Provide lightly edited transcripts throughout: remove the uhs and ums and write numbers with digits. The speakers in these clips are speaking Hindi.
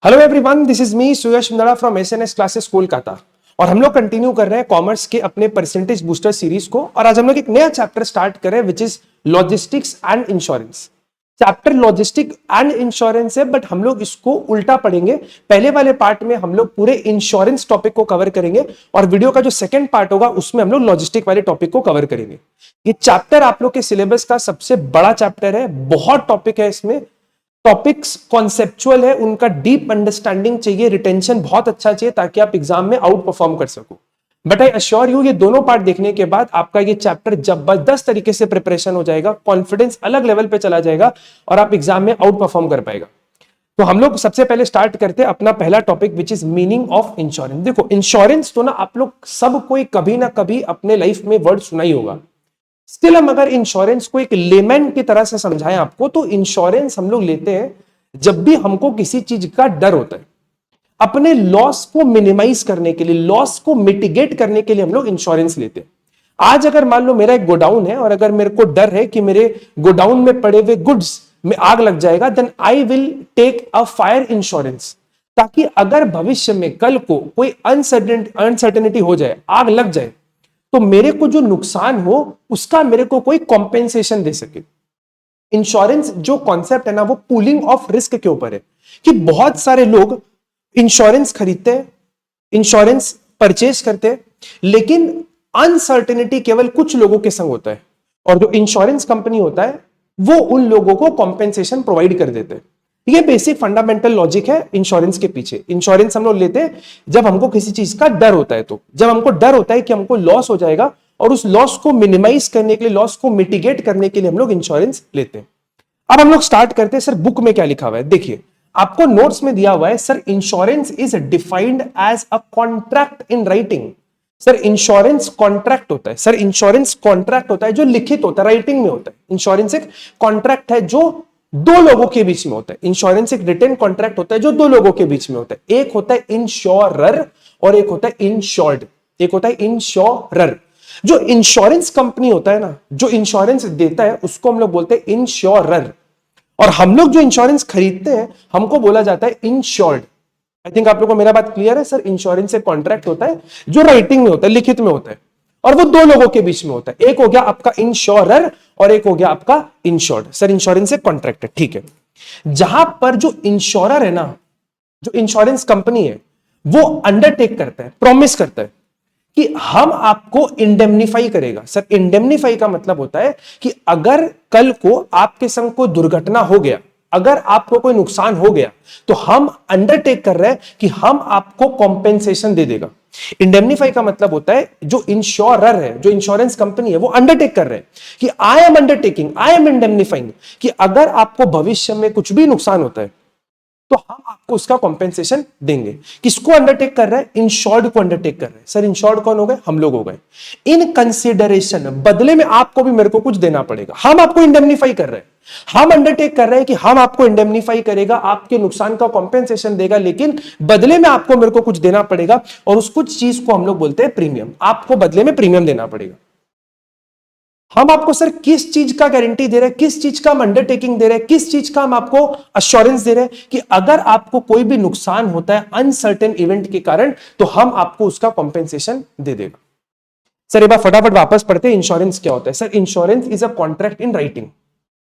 Hello everyone, this is me Suyash Mundada from SNS classes Kolkata. और हम लोग कंटिन्यू कर रहे हैं कॉमर्स के अपने परसेंटेज बूस्टर सीरीज को। और आज हम लोग एक नया चैप्टर स्टार्ट कर रहे हैं which is logistics and insurance. Chapter logistic and insurance है, बट हम लोग इसको उल्टा पढ़ेंगे। पहले वाले पार्ट में हम लोग पूरे इंश्योरेंस टॉपिक को कवर करेंगे और वीडियो का जो सेकंड पार्ट होगा उसमें हम लोग लॉजिस्टिक वाले टॉपिक को कवर करेंगे। ये चैप्टर आप लोग के सिलेबस का सबसे बड़ा चैप्टर है, बहुत टॉपिक है इसमें। टॉपिक्स कॉन्सेप्चुअल है, उनका डीप अंडरस्टैंडिंग चाहिए, रिटेंशन बहुत अच्छा चाहिए ताकि आप एग्जाम में आउट परफॉर्म कर सको। बट आई अश्योर यू, ये दोनों पार्ट देखने के बाद आपका ये चैप्टर जबरदस्त तरीके से प्रिपरेशन हो जाएगा, कॉन्फिडेंस अलग लेवल पे चला जाएगा और आप एग्जाम में आउट परफॉर्म कर पाएगा। तो हम लोग सबसे पहले स्टार्ट करते हैं अपना पहला topic which is meaning of insurance. देखो, इंश्योरेंस तो ना आप लोग सब कोई कभी ना कभी अपने लाइफ में वर्ड सुना ही होगा। स्टिल हम अगर इंश्योरेंस को एक लेमैन की तरह से समझाएं आपको, तो इंश्योरेंस हम लोग लेते हैं जब भी हमको किसी चीज का डर होता है। अपने लॉस को मिनिमाइज करने के लिए, लॉस को मिटिगेट करने के लिए हम लोग इंश्योरेंस लेते हैं। आज अगर मान लो मेरा एक गोडाउन है और अगर मेरे को डर है कि मेरे गोडाउन में पड़े हुए गुड्स में आग लग जाएगा, then I will take a fire insurance, ताकि अगर भविष्य में कल को कोई अनसर्टेनिटी हो जाए, आग लग जाए, तो मेरे को जो नुकसान हो उसका मेरे को कोई कॉम्पेंसेशन दे सके। इंश्योरेंस जो कॉन्सेप्ट है ना, वो पूलिंग ऑफ रिस्क के ऊपर है कि बहुत सारे लोग इंश्योरेंस खरीदते हैं, इंश्योरेंस परचेज करते हैं, लेकिन अनसर्टेनिटी केवल कुछ लोगों के संग होता है और जो इंश्योरेंस कंपनी होता है वो उन लोगों को कॉम्पेंसेशन प्रोवाइड कर देते हैं। ये बेसिक फंडामेंटल लॉजिक है इंश्योरेंस के पीछे। इंश्योरेंस हम लोग लेते हैं जब हमको किसी चीज का डर होता है, तो जब हमको डर होता है कि हमको लॉस हो जाएगा और उस लॉस को मिनिमाइज करने के लिए, लॉस को मिटिगेट करने के लिए हम लोग इंश्योरेंस लेते हैं। अब हम लोग स्टार्ट करते हैं। सर बुक में क्या लिखा हुआ है देखिए, आपको नोट्स में दिया हुआ है, sir insurance is defined as a contract in writing. Sir insurance contract होता है, सर इंश्योरेंस कॉन्ट्रैक्ट होता है जो लिखित होता है, राइटिंग में होता है। इंश्योरेंस एक कॉन्ट्रैक्ट है जो दो लोगों के बीच में होता है। इंश्योरेंस एक रिटन कॉन्ट्रैक्ट होता है जो दो लोगों के बीच में होता है। एक होता है इंश्योरर और एक होता है इंश्योर्ड। एक होता है इंश्योरर। जो इंश्योरेंस कंपनी होता है ना, जो इंश्योरेंस देता है, उसको हम लोग बोलते हैं इंश्योरर। और हम लोग जो इंश्योरेंस खरीदते हैं हमको बोला जाता है इंश्योर्ड। आई थिंक आप लोगों को मेरा बात क्लियर है। सर इंश्योरेंस एक कॉन्ट्रैक्ट होता है जो राइटिंग में होता है, लिखित में होता है, और वो दो लोगों के बीच में होता है। एक हो गया आपका इंश्योरर और एक हो गया आपका इंश्योर्ड। सर इंश्योरेंस एक कॉन्ट्रैक्ट है, ठीक है। जहां पर जो इंश्योरर है ना, जो इंश्योरेंस कंपनी है, वो अंडरटेक करता है, प्रॉमिस करता है कि हम आपको इंडेमनीफाई करेगा। सर इंडेमनीफाई का मतलब होता है कि अगर कल को आपके संग कोई दुर्घटना हो गया, अगर आपको कोई नुकसान हो गया, तो हम अंडरटेक कर रहे हैं कि हम आपको कॉम्पेंसेशन दे देगा। इंडेमनीफाई का मतलब होता है जो इंश्योरर है, जो इंश्योरेंस कंपनी है, वो अंडरटेक कर रहे हैं कि I am undertaking, I am indemnifying, कि अगर आपको भविष्य में कुछ भी नुकसान होता है तो हम आपको उसका कॉम्पेंसेशन देंगे। किसको अंडरटेक कर रहा है? इंश्योर्ड को अंडरटेक कर रहे हैं। सर इंश्योर्ड कौन हो गए? हम लोग हो गए। इन कंसिडरेशन, बदले में आपको भी मेरे को कुछ देना पड़ेगा। हम आपको इंडेमनीफाई कर रहे हैं, हम अंडरटेक कर रहे हैं कि हम आपको इंडेमनीफाई करेगा, आपके नुकसान का कॉम्पेंसेशन देगा, लेकिन बदले में आपको मेरे को कुछ देना पड़ेगा और उस कुछ चीज को हम लोग बोलते हैं प्रीमियम। आपको बदले में प्रीमियम देना पड़ेगा। हम आपको सर किस चीज का गारंटी दे रहे हैं, किस चीज का हम अंडरटेकिंग दे रहे हैं, किस चीज का हम आपको अश्योरेंस दे रहे हैं कि अगर आपको कोई भी नुकसान होता है अनसर्टेन इवेंट के कारण, तो हम आपको उसका कॉम्पेंसेशन दे देगा। सर एक बार फटाफट वापस पढ़ते हैं, इंश्योरेंस क्या होता है। Sir insurance is a contract in writing.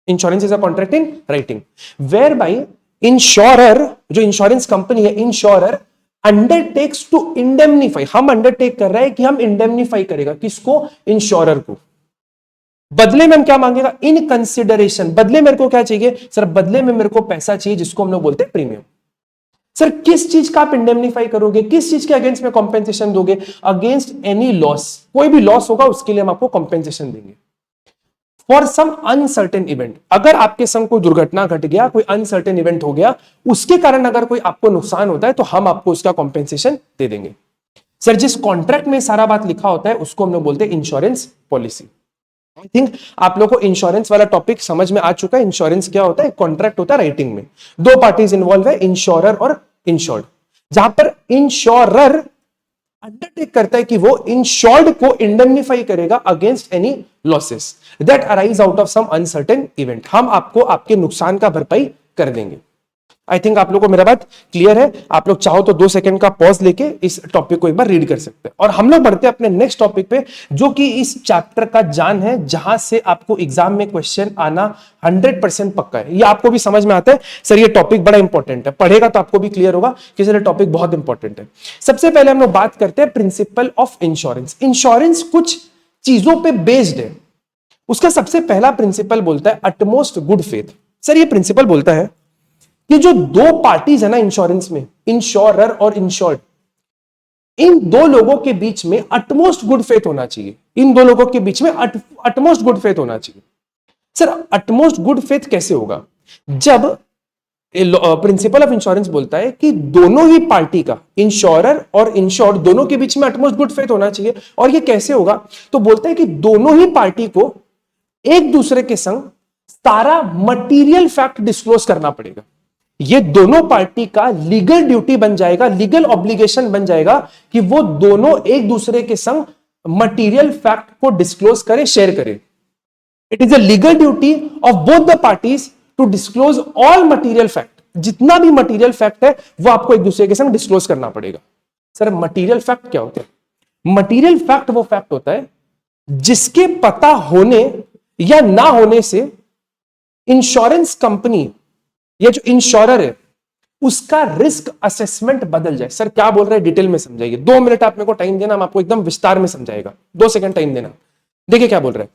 Insurance is a contract in writing whereby insurer, जो इंश्योरेंस कंपनी है, इंश्योरर अंडरटेक्स टू इंडेमनीफाई। हम अंडरटेक कर रहे हैं कि हम इंडेमनीफाई करेगा किसको? इंश्योरर को। बदले में हम क्या मांगेगा? इन कंसिडरेशन, बदले मेरे को क्या चाहिए? सर बदले में मेरे को पैसा चाहिए, जिसको हम लोग बोलते हैं प्रीमियम। सर किस चीज का आप इंडेमनीफाई करोगे, किस चीज के अगेंस्ट में कॉम्पेंसेशन दोगे? अगेंस्ट एनी लॉस, कोई भी लॉस होगा उसके लिए हम आपको कॉम्पेंसेशन देंगे। फॉर सम अनसर्टेन इवेंट, अगर आपके संग कोई दुर्घटना घट गया, कोई अनसर्टेन इवेंट हो गया, उसके कारण अगर कोई आपको नुकसान होता है, तो हम आपको उसका कॉम्पेंसेशन दे देंगे। सर जिस कॉन्ट्रैक्ट में सारा बात लिखा होता है उसको हम लोग बोलते हैं इंश्योरेंस पॉलिसी। आई थिंक आप लोगों को इंश्योरेंस वाला टॉपिक समझ में आ चुका है। इंश्योरेंस क्या होता है? कॉन्ट्रैक्ट होता है राइटिंग में, दो पार्टीज इन्वॉल्व है, इंश्योरर और इंश्योर्ड, जहां पर इंश्योरर अंडरटेक करता है कि वो इंश्योर्ड को इंडेमनीफाई करेगा against any losses that arise out of some uncertain event. हम आपको आपके नुकसान का भरपाई कर देंगे। आई थिंक आप लोगों को मेरा बात क्लियर है। आप लोग चाहो तो 2 सेकंड का पॉज लेके इस टॉपिक को एक बार रीड कर सकते हैं। और हम लोग बढ़ते हैं अपने नेक्स्ट टॉपिक पे, जो कि इस चैप्टर का जान है, जहां से आपको एग्जाम में क्वेश्चन आना 100% पक्का है। ये आपको भी समझ में आता है सर ये टॉपिक बड़ा इंपॉर्टेंट है, पढ़ेगा तो आपको भी क्लियर होगा कि सर ये टॉपिक बहुत इंपॉर्टेंट है। सबसे पहले हम लोग बात करते हैं प्रिंसिपल ऑफ इंश्योरेंस। इंश्योरेंस कुछ चीजों पे बेस्ड है। उसका सबसे पहला प्रिंसिपल बोलता है अटमोस्ट गुड फेथ। सर ये प्रिंसिपल बोलता है कि जो दो पार्टीज है ना इंश्योरेंस में, इंश्योरर और इंश्योर्ड, इन दो लोगों के बीच में अटमोस्ट गुड फेथ होना चाहिए। इन दो लोगों के बीच में अटमोस्ट गुड फेथ होना चाहिए। सर अटमोस्ट गुड फेथ कैसे होगा? जब प्रिंसिपल ऑफ इंश्योरेंस बोलता है कि दोनों ही पार्टी का, इंश्योरर और इंश्योर्ड, दोनों के बीच में अटमोस्ट गुड फेथ होना चाहिए। और ये कैसे होगा? तो बोलता है कि दोनों ही पार्टी को एक दूसरे के संग सारा मटीरियल फैक्ट डिस्क्लोज करना पड़ेगा। ये दोनों पार्टी का लीगल ड्यूटी बन जाएगा, लीगल ऑब्लिगेशन बन जाएगा कि वो दोनों एक दूसरे के संग मटीरियल फैक्ट को डिस्क्लोज करे, शेयर करे। It is a legal duty of both the parties to disclose all material fact. जितना भी मटीरियल फैक्ट है वो आपको एक दूसरे के संग डिस्क्लोज करना पड़ेगा। सर मटीरियल फैक्ट क्या होता है? मटीरियल फैक्ट वो फैक्ट होता है जिसके पता होने या ना होने से इंश्योरेंस कंपनी या जो इंश्योरर है उसका रिस्क असेसमेंट बदल जाए। सर क्या बोल रहे हैं डिटेल में समझाइए। 2 मिनट आप मेरे को टाइम देना, हम आपको एकदम विस्तार में समझाएगा। 2 सेकंड टाइम देना। देखिए क्या बोल रहे हैं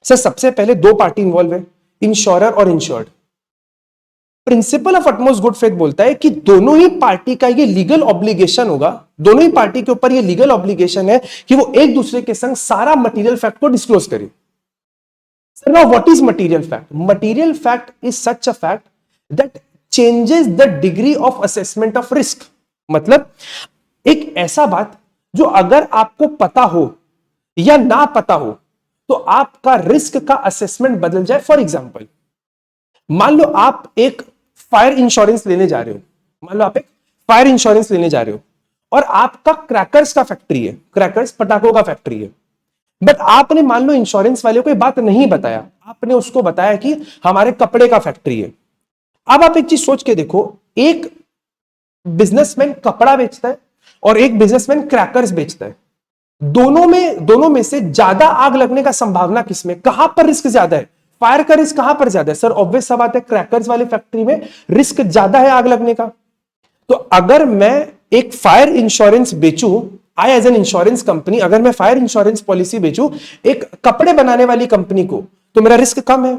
सर। सबसे पहले दो पार्टी इंवॉल्व है, इंश्योरर और insured. Principle of utmost good faith बोलता है कि दोनों ही पार्टी का ये लीगल ऑब्लिगेशन होगा, दोनों ही पार्टी के ऊपर ये लीगल ऑब्लिगेशन है कि वो एक दूसरे के संग सारा मटीरियल फैक्ट को डिस्क्लोज करे। Sir, now what is material fact? Material fact is such a fact that changes the degree of assessment of risk. मतलब एक ऐसा बात जो अगर आपको पता हो या ना पता हो तो आपका रिस्क का असेसमेंट बदल जाए। फॉर एग्जाम्पल, मान लो आप एक फायर इंश्योरेंस लेने जा रहे हो, मान लो आप एक फायर इंश्योरेंस लेने जा रहे हो और आपका क्रैकर्स का फैक्ट्री है, क्रैकर्स पटाखों का फैक्ट्री है। बट आपने मान लो इंश्योरेंस वाले को ये बात नहीं बताया, आपने उसको बताया कि हमारे कपड़े का फैक्ट्री है। अब आप एक चीज सोच के देखो, एक बिजनेसमैन कपड़ा बेचता है और एक बिजनेसमैन क्रैकर्स बेचता है। दोनों में से ज्यादा आग लगने का संभावना किसमें, कहां पर रिस्क ज्यादा है? फायर का रिस्क कहां पर ज्यादा है? सर ऑब्वियस सा बात है, क्रैकर्स वाली फैक्ट्री में रिस्क ज्यादा है आग लगने का। तो अगर मैं एक फायर इंश्योरेंस बेचूं, I as an insurance company, अगर मैं फायर इंश्योरेंस पॉलिसी बेचूं एक कपड़े बनाने वाली कंपनी को, तो मेरा रिस्क कम है।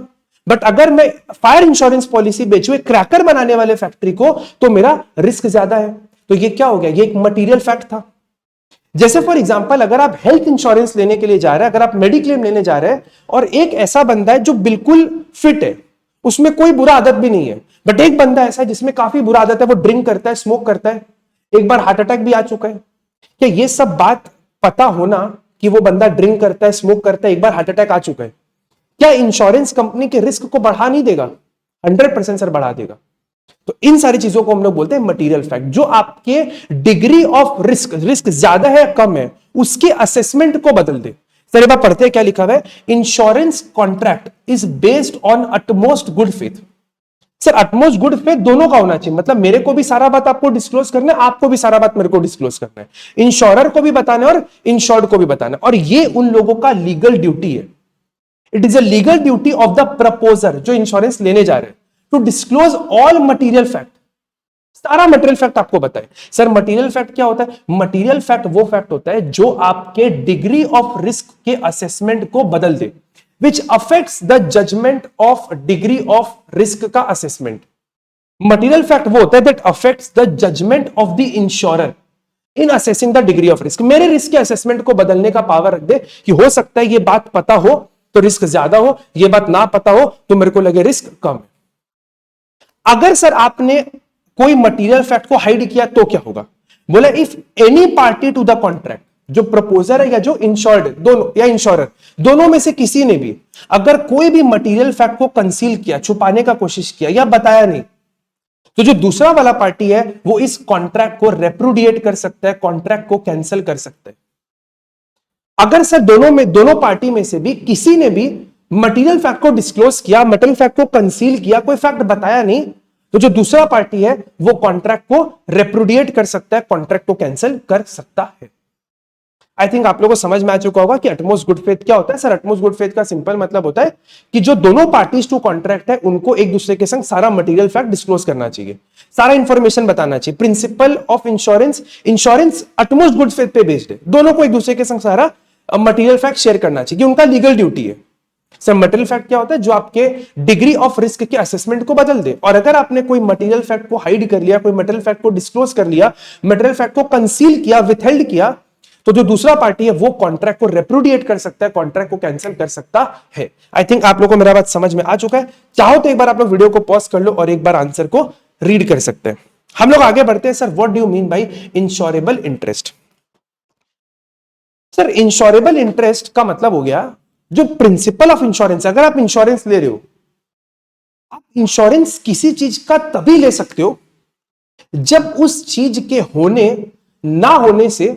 बट अगर मैं फायर इंश्योरेंस पॉलिसी बेचूं एक क्रैकर बनाने वाले फैक्ट्री को, तो मेरा रिस्क ज्यादा है। तो ये क्या हो गया? ये एक मटीरियल फैक्ट था। जैसे फॉर एग्जांपल, अगर आप हेल्थ इंश्योरेंस लेने के लिए जा रहे हैं, अगर आप मेडिक्लेम लेने जा रहे हैं और एक ऐसा बंदा है जो बिल्कुल फिट है, उसमें कोई बुरा आदत भी नहीं है, बट एक बंदा ऐसा है जिसमें काफी बुरा आदत है, वो ड्रिंक करता है, स्मोक करता है, एक बार हार्ट अटैक भी आ चुका है। क्या ये सब बात पता होना कि वो बंदा ड्रिंक करता है, स्मोक करता है, एक बार हार्ट अटैक आ चुका है, क्या इंश्योरेंस कंपनी के रिस्क को बढ़ा नहीं देगा? 100% सर बढ़ा देगा। तो इन सारी चीजों को हम लोग बोलते हैं मटीरियल फैक्ट, जो आपके डिग्री ऑफ रिस्क ज्यादा है कम है उसके असेसमेंट को बदल दे। सर एक बार पढ़ते हैं क्या लिखा हुआ है। Insurance contract is based on utmost good faith. Sir utmost good faith दोनों का होना चाहिए, मतलब मेरे को भी सारा बात आपको डिस्क्लोज करना है, आपको भी सारा बात मेरे को डिस्क्लोज करना है, इंश्योरर को भी बताना है और इंश्योर्ड को भी बताना है। और ये उन लोगों का लीगल ड्यूटी है। It is a legal duty of the proposer, जो इंश्योरेंस लेने जा रहे हैं, to disclose all material fact, सारा मटीरियल फैक्ट आपको बताए। सर मटीरियल फैक्ट क्या होता है? मटीरियल फैक्ट वो फैक्ट होता है जो आपके डिग्री ऑफ रिस्क के असेसमेंट को बदल दे, which affects the judgment of degree of risk का assessment. Material fact वो होता है that affects the judgment of the insurer in assessing the degree of risk. मेरे रिस्क के असेसमेंट को बदलने का पावर रख दे कि हो सकता है ये बात पता हो तो रिस्क ज्यादा हो, ये बात ना पता हो तो मेरे को लगे रिस्क कम है। अगर सर आपने कोई मटीरियल फैक्ट को हाइड किया तो क्या होगा? बोला if any party to the contract, जो प्रपोजर है या जो इंश्योर्ड, दोनों या इंश्योरर, दोनों में से किसी ने भी अगर कोई भी मटीरियल फैक्ट को कंसील किया, छुपाने का कोशिश किया या बताया नहीं, तो जो दूसरा वाला पार्टी है वो इस कॉन्ट्रैक्ट को रेप्रुडिएट कर सकता है, कॉन्ट्रैक्ट को कैंसिल कर सकता है। अगर सर दोनों पार्टी में से भी किसी ने भी मटीरियल फैक्ट को डिस्क्लोज किया, मटीरियल फैक्ट को कंसील किया, कोई फैक्ट बताया नहीं, तो जो दूसरा पार्टी है वो कॉन्ट्रैक्ट को रेप्रोडिएट कर सकता है, कॉन्ट्रैक्ट को कैंसिल कर सकता है। आई थिंक आप लोगों को समझ में आ चुका होगा कि अटमोस्ट गुड फेथ क्या होता है। सर अटमोस्ट गुड फेथ का सिंपल मतलब होता है कि जो दोनों पार्टीज टू कॉन्ट्रैक्ट है उनको एक दूसरे के संग सारा मटेरियल फैक्ट डिस्क्लोज करना चाहिए, सारा इंफॉर्मेशन बताना चाहिए। Principle of insurance, insurance utmost good faith पे बेस्ड है, दोनों को एक दूसरे के संग सारा मटेरियल फैक्ट शेयर करना चाहिए, उनका लीगल ड्यूटी है। सर मटेरियल फैक्ट क्या होता है? जो आपके डिग्री ऑफ रिस्क के असेसमेंट को बदल दे। और अगर आपने कोई मटेरियल फैक्ट को हाइड कर लिया, कोई मटेरियल फैक्ट को डिस्क्लोज कर लिया, मटेरियल फैक्ट को कंसील किया, विथहेल्ड किया, तो जो दूसरा पार्टी है वो कॉन्ट्रैक्ट को रेप्रोडिएट कर सकता है, कॉन्ट्रैक्ट को कैंसिल कर सकता है। आई थिंक आप लोगों को मेरा बात समझ में आ चुका है। चाहो तो एक बार आप लोग वीडियो को पॉज कर लो और एक बार आंसर को रीड कर सकते हैं। हम लोग आगे बढ़ते हैं। Sir what do you mean by insurable interest? Sir insurable interest का मतलब हो गया जो प्रिंसिपल ऑफ इंश्योरेंस। अगर आप इंश्योरेंस ले रहे हो, आप इंश्योरेंस किसी चीज का तभी ले सकते हो जब उस चीज के होने ना होने से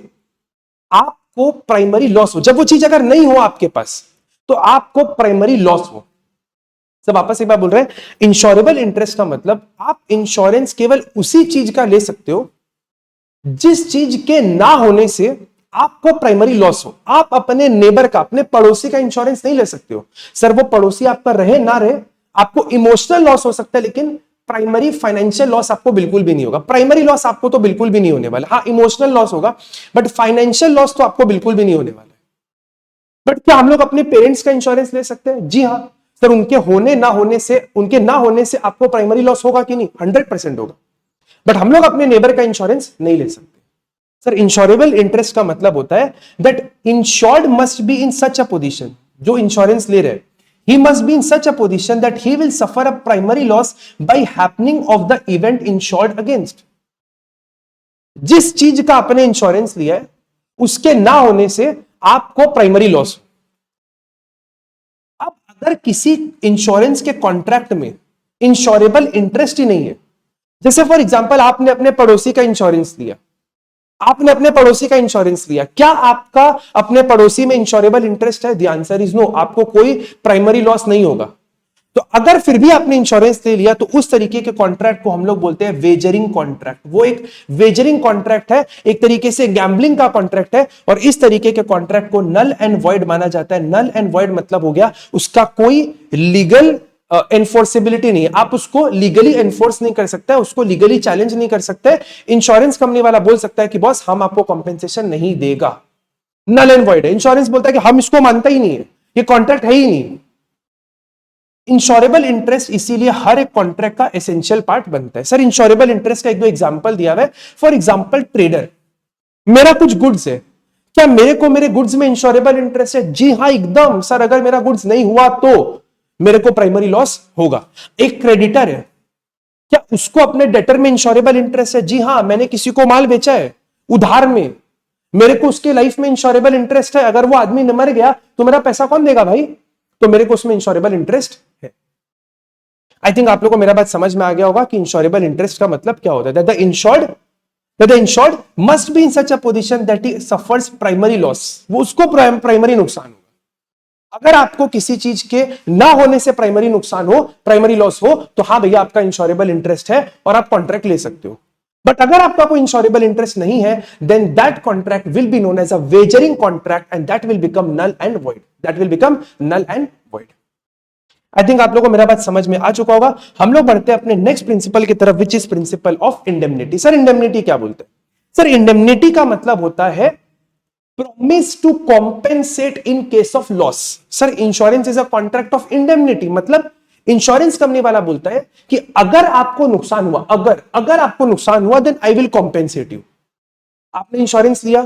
आपको प्राइमरी लॉस हो। जब वो चीज अगर नहीं हो आपके पास तो आपको प्राइमरी लॉस हो। सब आपस एक बार बोल रहे हैं, इंश्योरेबल इंटरेस्ट का मतलब आप इंश्योरेंस केवल उसी चीज का ले सकते हो जिस चीज के ना होने से आपको प्राइमरी लॉस हो। आप अपने नेबर का, अपने पड़ोसी का इंश्योरेंस नहीं ले सकते हो। सर वो पड़ोसी आपका रहे ना रहे, आपको इमोशनल लॉस हो सकता है लेकिन प्राइमरी फाइनेंशियल लॉस आपको बिल्कुल भी नहीं होगा। प्राइमरी लॉस आपको तो बिल्कुल भी नहीं होने वाला। हाँ इमोशनल लॉस होगा बट फाइनेंशियल लॉस तो आपको बिल्कुल भी नहीं होने वाला है। बट क्या हम लोग अपने पेरेंट्स का इंश्योरेंस ले सकते हैं? जी हाँ सर, उनके होने ना होने से, उनके ना होने से आपको प्राइमरी लॉस होगा कि नहीं? 100% होगा। बट हम लोग अपने नेबर का इंश्योरेंस नहीं ले सकते। सर इंश्योरेबल इंटरेस्ट का मतलब होता है that insured must be in such a position, जो इंश्योरेंस ले रहे हैं he must be in such a position that he will suffer a primary loss by happening of the event insured against। जिस चीज का आपने इंश्योरेंस लिया है उसके ना होने से आपको प्राइमरी लॉस। अब अगर किसी इंश्योरेंस के कॉन्ट्रैक्ट में इंश्योरेबल इंटरेस्ट ही नहीं है, जैसे फॉर एग्जांपल आपने अपने पड़ोसी का इंश्योरेंस लिया, आपने अपने पड़ोसी का इंश्योरेंस लिया, क्या आपका अपने पड़ोसी में इंश्योरेबल इंटरेस्ट है? The answer is no. आपको कोई प्राइमरी लॉस नहीं होगा। तो अगर फिर भी आपने इंश्योरेंस ले लिया तो उस तरीके के कॉन्ट्रैक्ट को हम लोग बोलते हैं वेजरिंग कॉन्ट्रैक्ट। वो एक वेजरिंग कॉन्ट्रैक्ट है, एक तरीके से गैम्बलिंग का कॉन्ट्रैक्ट है और इस तरीके के कॉन्ट्रैक्ट को नल एंड वॉइड माना जाता है। नल एंड वॉइड मतलब हो गया उसका कोई लीगल एनफोर्सेबिलिटी नहीं है, आप उसको लीगली एनफोर्स नहीं कर सकते, उसको लीगली चैलेंज नहीं कर सकते। इंश्योरेंस कंपनी वाला बोल सकता है कि बॉस हम आपको कॉम्पेंसेशन नहीं देगा, नल एंड वॉइड है। इंश्योरेंस बोलता है कि हम इसको मानता ही नहीं है, ये कॉन्ट्रैक्ट है ही नहीं। इंश्योरेबल इंटरेस्ट इसीलिए हर एक कॉन्ट्रैक्ट का एसेंशियल पार्ट बनता है। सर इंश्योरेबल इंटरेस्ट का एक दो एग्जांपल दिया हुआ है। फॉर एग्जांपल ट्रेडर, मेरा कुछ गुड्स है, क्या मेरे को मेरे गुड्स में इंश्योरेबल इंटरेस्ट है? जी हाँ एकदम। सर अगर मेरा गुड्स नहीं हुआ तो मेरे को प्राइमरी लॉस होगा। एक क्रेडिटर है, क्या उसको अपने डेटर में इंश्योरेबल इंटरेस्ट है? जी हां, मैंने किसी को माल बेचा है उधार में, मेरे को उसके लाइफ में इंश्योरेबल इंटरेस्ट है। अगर वो आदमी मर गया तो मेरा पैसा कौन देगा भाई? तो मेरे को उसमें इंश्योरेबल इंटरेस्ट है। आई थिंक आप लोगों को मेरा बात समझ में आ गया होगा कि इंश्योरेबल इंटरेस्ट का मतलब क्या होता है। The insured must be in such a position that he suffers primary loss, वो उसको प्राइमरी नुकसान हो। अगर आपको किसी चीज के ना होने से प्राइमरी नुकसान हो, प्राइमरी लॉस हो, तो हाँ भैया आपका इंश्योरेबल इंटरेस्ट है और आप कॉन्ट्रैक्ट ले सकते हो। बट अगर आपका कोई इंश्योरेबल इंटरेस्ट नहीं है then that contract will be known as a wagering contract and that will become null and void. That will become null and void. I think आप लोगों को मेरा बात समझ में आ चुका होगा। हम लोग बढ़ते हैं अपने नेक्स्ट प्रिंसिपल की तरफ which is principle of indemnity. Sir indemnity क्या बोलते हैं? सर इंडेमनिटी का मतलब होता है promise to compensate in case of loss। Sir insurance is a contract of indemnity, मतलब इंश्योरेंस कंपनी वाला बोलता है कि अगर आपको नुकसान हुआ, अगर आपको नुकसान हुआ then I will compensate you. आपने इंश्योरेंस लिया,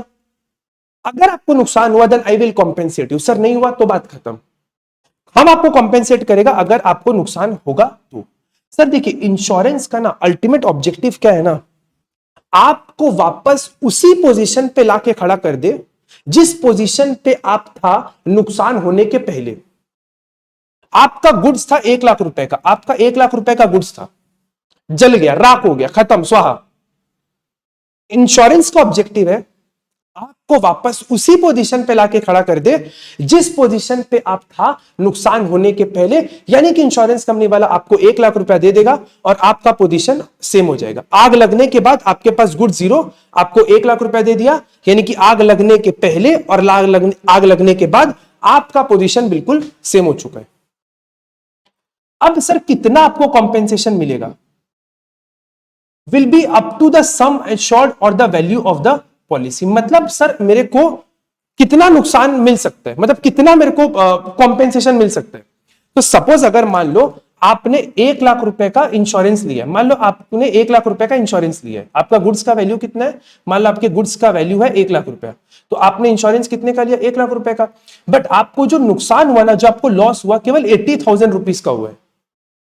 अगर आपको नुकसान हुआ then I will compensate you. Sir नहीं हुआ तो बात खत्म, हम आपको कॉम्पेंसेट करेगा अगर आपको नुकसान होगा तो। सर देखिए इंश्योरेंस का ना अल्टीमेट ऑब्जेक्टिव क्या है ना, आपको वापस उसी पोजीशन पे लाके खड़ा कर दे जिस पोजीशन पे आप था नुकसान होने के पहले। आपका गुड्स था 1 लाख रुपए का, आपका 1 लाख रुपए का गुड्स था, जल गया, राख हो गया, खत्म, स्वाहा। इंश्योरेंस का ऑब्जेक्टिव है आपको वापस उसी पोजीशन पे लाके खड़ा कर दे जिस पोजीशन पे आप था नुकसान होने के पहले। यानी कि इंश्योरेंस कंपनी वाला आपको 1 लाख रुपया दे देगा और आपका पोजीशन सेम हो जाएगा। आग लगने के बाद आपके पास गुड जीरो, आपको 1 लाख रुपया दे दिया, यानी कि आग लगने के पहले और आग लगने के बाद आपका पोजीशन बिल्कुल सेम हो चुका है। अब सर कितना आपको कॉम्पेंसेशन मिलेगा? Will be up to the sum assured और the value of the policy. मतलब सर मेरे को कितना नुकसान मिल सकता है, मतलब कितना मेरे को कॉम्पेंसेशन मिल सकता है। तो सपोज अगर मान लो आपने 1 लाख रुपए का इंश्योरेंस लिया, मान लो आपने 1 लाख रुपए का इंश्योरेंस लिया है, आपका गुड्स का वैल्यू कितना है? मान लो आपके गुड्स का वैल्यू है 1 लाख रुपया, तो आपने इंश्योरेंस कितने का लिया? 1 लाख रुपए का। बट आपको जो नुकसान हुआ ना, जो आपको लॉस हुआ, केवल 80,000 रुपीज का हुआ है।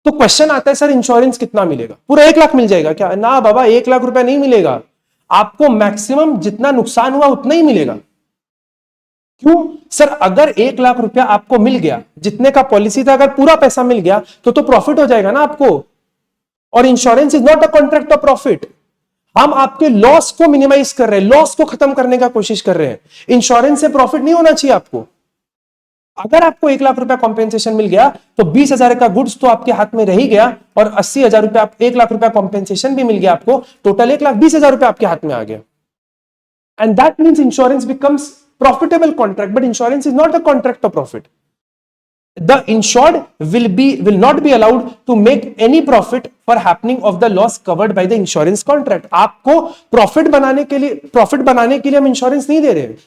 तो क्वेश्चन आता है सर इंश्योरेंस कितना मिलेगा? पूरा 1 लाख मिल जाएगा क्या? ना बाबा, 1 लाख रुपया नहीं मिलेगा, आपको मैक्सिमम जितना नुकसान हुआ उतना ही मिलेगा। क्यों सर? अगर 1 लाख रुपया आपको मिल गया, जितने का पॉलिसी था, अगर पूरा पैसा मिल गया तो प्रॉफिट हो जाएगा ना आपको। और insurance is not a contract of profit. हम आपके लॉस को मिनिमाइज कर रहे हैं, लॉस को खत्म करने का कोशिश कर रहे हैं। इंश्योरेंस से प्रॉफिट नहीं होना चाहिए आपको। अगर आपको 1 लाख रुपया कॉम्पेंसेशन मिल गया तो 20,000 का गुड्स तो आपके हाथ में रह ही गया, और 80,000 रुपया, 1 लाख रुपया कॉम्पेंसेशन भी मिल गया आपको, टोटल 1,20,000 रुपया आपके हाथ में आ गया। And that means insurance becomes profitable contract, but insurance is not a contract of profit. The insured will not be allowed to make any profit for happening of the loss covered by the insurance contract. आपको प्रॉफिट बनाने के लिए हम इंश्योरेंस नहीं दे रहे हैं।